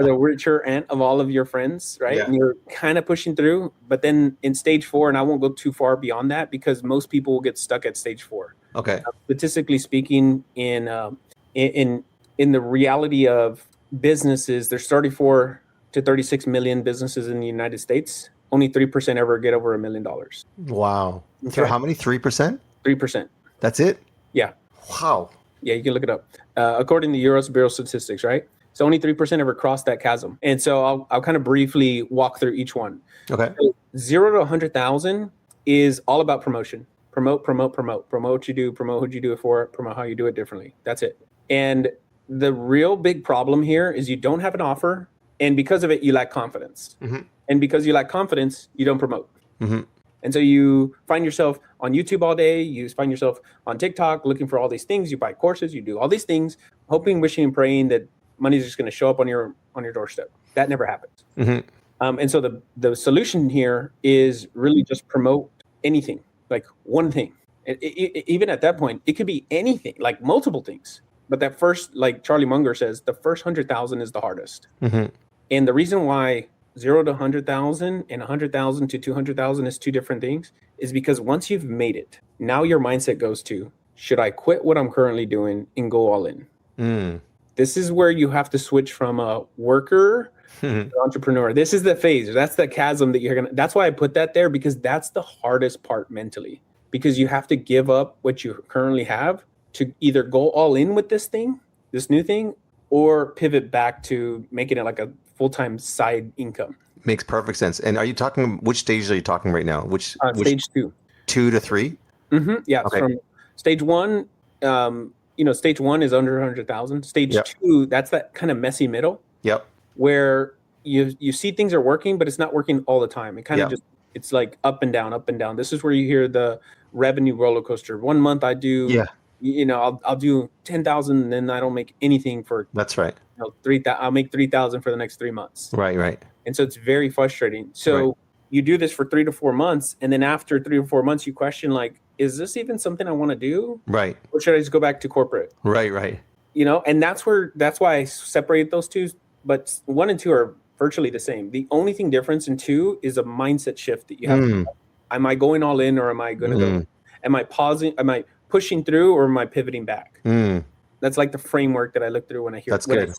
the richer aunt of all of your friends, right? Yeah. And you're kind of pushing through. But then in stage 4, and I won't go too far beyond that because most people will get stuck at stage 4. Okay. Statistically speaking, in the reality of businesses, there's 34 to 36 million businesses in the United States. Only 3% ever get over $1 million. Wow. Okay. How many? 3%? 3%. That's it? Yeah. Wow. Yeah, you can look it up. According to the U.S. Bureau of Statistics, right? So only 3% ever crossed that chasm. And so I'll kind of briefly walk through each one. Okay. So 0 to 100,000 is all about promotion. Promote, promote, promote. Promote what you do, promote who you do it for, promote how you do it differently. That's it. And the real big problem here is you don't have an offer, and because of it, you lack confidence. Mm-hmm. And because you lack confidence, you don't promote. Mm-hmm. And so you find yourself on YouTube all day. You find yourself on TikTok looking for all these things. You buy courses. You do all these things, hoping, wishing, and praying that money's just going to show up on your doorstep. That never happens. Mm-hmm. And so the solution here is really just promote anything, like one thing. Even at that point, it could be anything, like multiple things. But that first, like Charlie Munger says, the first 100,000 is the hardest. Mm-hmm. And the reason why 0 to 100,000 and 100,000 to 200,000 is two different things is because once you've made it, now your mindset goes to, should I quit what I'm currently doing and go all in? Mm. This is where you have to switch from a worker to an entrepreneur. This is the phase. That's the chasm that that's why I put that there, because that's the hardest part mentally, because you have to give up what you currently have to either go all in with this thing, this new thing, or pivot back to making it like a full-time side income. Makes perfect sense. And are you talking, which stages are you talking right now? Which stage 2. 2 to 3? Mm-hmm. Yeah. Okay. From stage 1, stage 1 is under 100,000. Stage 2, that's that kind of messy middle. Yep. Where you see things are working, but it's not working all the time. It kind of just, it's like up and down, up and down. This is where you hear the revenue roller coaster. 1 month I do, I'll do 10,000 and then I don't make anything for. That's right. 3,000. I'll make 3,000 for the next 3 months. Right. And so it's very frustrating. So you do this for 3 to 4 months, and then after 3 to 4 months, you question, like, is this even something I want to do? Right. Or should I just go back to corporate? Right. And that's why I separated those two. But 1 and 2 are virtually the same. The only thing difference in 2 is a mindset shift that you have. To am I going all in, or am I going to go? Am I pausing? Am I pushing through, or am I pivoting back? That's like the framework that I look through when I hear. That's good.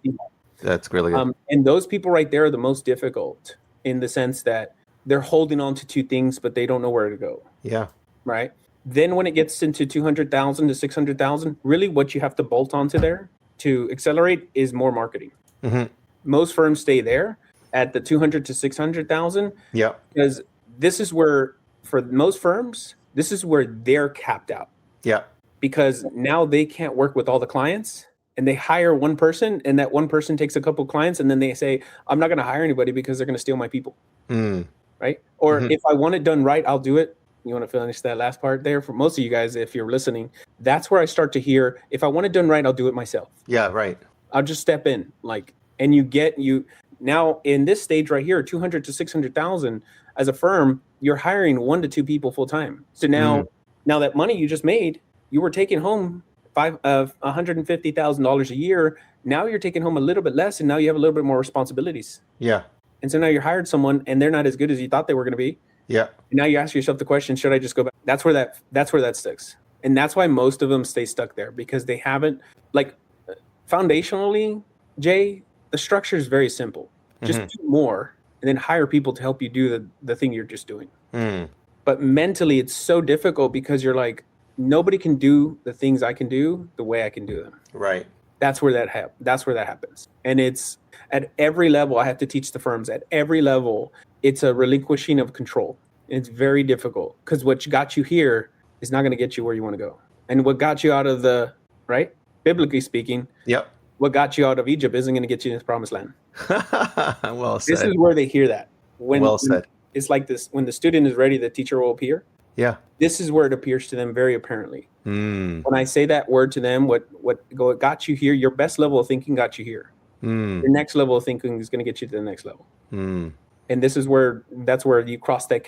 That's really good. And those people right there are the most difficult, in the sense that they're holding on to 2 things, but they don't know where to go. Yeah. Right. Then when it gets into 200,000 to 600,000, really what you have to bolt onto there to accelerate is more marketing. Mm-hmm. Most firms stay there at the 200 to 600,000. Yeah. Because this is where, for most firms, this is where they're capped out. Yeah. Because now they can't work with all the clients, and they hire one person, and that one person takes a couple clients, and then they say, I'm not going to hire anybody because they're going to steal my people. Right? Or if I want it done right, I'll do it. You want to finish that last part there? For most of you guys, if you're listening, that's where I start to hear, if I want it done right, I'll do it myself. Yeah, right. I'll just step in. And you now in this stage right here, 200 to 600,000, as a firm, you're hiring 1 to 2 people full time. So now that money you just made, you were taking home $150,000 a year. Now you're taking home a little bit less, and now you have a little bit more responsibilities. Yeah. And so now you hired someone, and they're not as good as you thought they were going to be. Yeah. And now you ask yourself the question, should I just go back? That's where that sticks. And that's why most of them stay stuck there, because they haven't, foundationally, Jay, the structure is very simple. Just do more, and then hire people to help you do the thing you're just doing. But mentally, it's so difficult, because you're like, nobody can do the things I can do the way I can do them. Right. That's where that happens. And it's at every level. I have to teach the firms at every level. It's a relinquishing of control. And it's very difficult, because what got you here is not going to get you where you want to go. And what got you out of biblically speaking, what got you out of Egypt isn't going to get you in the promised land. Well said. This is where they hear that. Well said. It's like this: when the student is ready, the teacher will appear. Yeah. This is where it appears to them very apparently. When I say that word to them, what got you here, your best level of thinking got you here. Your next level of thinking is going to get you to the next level. And that's where you cross that